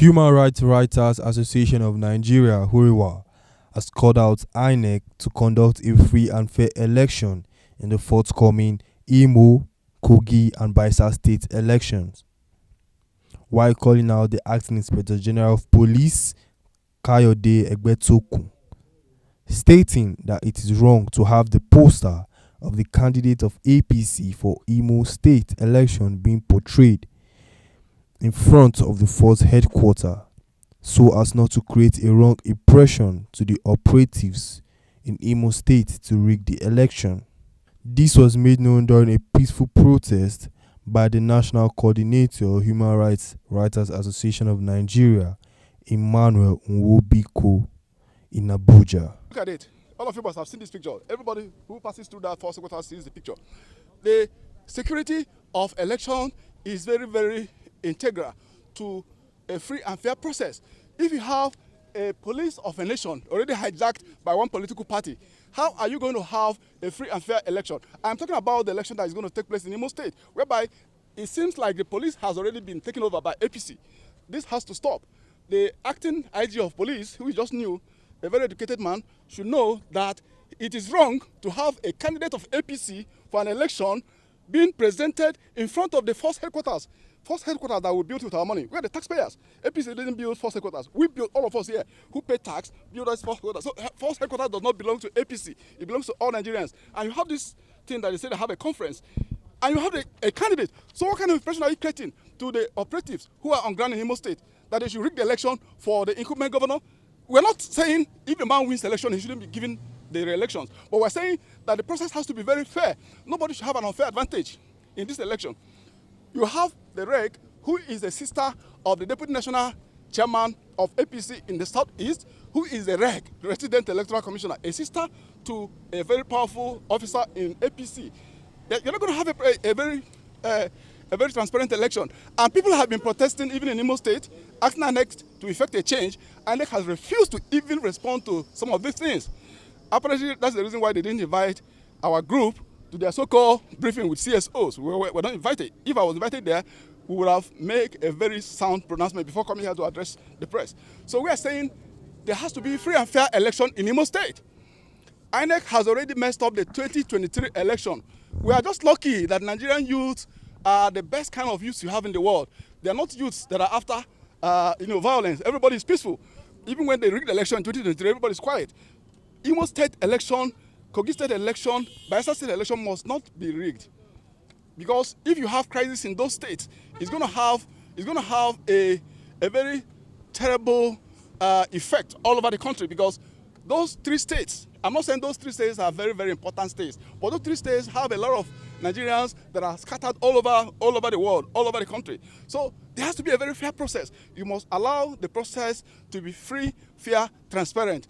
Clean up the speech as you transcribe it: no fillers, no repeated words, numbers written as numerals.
Human Rights Writers Association of Nigeria (HURIWA) has called out INEC to conduct a free and fair election in the forthcoming Imo, Kogi and Bayelsa state elections, while calling out the Acting Inspector General of Police, Kayode Egbetokun, stating that it is wrong to have the poster of the candidate of APC for Imo state election being portrayed in front of the force headquarters so as not to create a wrong impression to the operatives in Imo state to rig the election. This was made known during a peaceful protest by the National Coordinator Human Rights Writers Association of Nigeria, Emmanuel Nwobiko, in Abuja. Look at it. All of you must have seen this picture. Everybody who passes through that force headquarters sees the picture. The security of election is very, very integral to a free and fair process. If you have a police of a nation already hijacked by one political party, how are you going to have a free and fair election? I'm talking about the election that is going to take place in Imo State, whereby it seems like the police has already been taken over by APC. This has to stop. The acting IG of police, who is just new, a very educated man, should know that it is wrong to have a candidate of APC for an election being presented in front of the force headquarters. Force headquarters that we built with our money. We are the taxpayers. APC didn't build force headquarters. We built, all of us here who pay tax, build us force headquarters. So force headquarters does not belong to APC. It belongs to all Nigerians. And you have this thing that they say they have a conference, and you have a candidate. So what kind of impression are you creating to the operatives who are on ground in Imo State that they should rig the election for the incumbent governor? We're not saying if a man wins the election, he shouldn't be given the re-elections. But we're saying that the process has to be very fair. Nobody should have an unfair advantage in this election. You have the reg, who is the sister of the Deputy National Chairman of APC in the Southeast, who is the reg, Resident Electoral Commissioner, a sister to a very powerful officer in APC. You're not going to have a very transparent election. And people have been protesting even in Imo State, asking INEC to effect a change. INEC has refused to even respond to some of these things. Apparently, that's the reason why they didn't invite our group to their so-called briefing with CSOs. We were not invited. If I was invited there, we would have made a very sound pronouncement before coming here to address the press. So we are saying there has to be free and fair election in Imo State. INEC has already messed up the 2023 election. We are just lucky that Nigerian youths are the best kind of youths you have in the world. They are not youths that are after violence. Everybody is peaceful. Even when they rig the election in 2023, everybody is quiet. Imo State election, Kogi State election, Bayelsa State election must not be rigged, because if you have crisis in those states, it's going to have a very terrible effect all over the country. Because those three states, I'm not saying those three states are very, very important states, but those three states have a lot of Nigerians that are scattered all over the world, all over the country. So there has to be a very fair process. You must allow the process to be free, fair, transparent.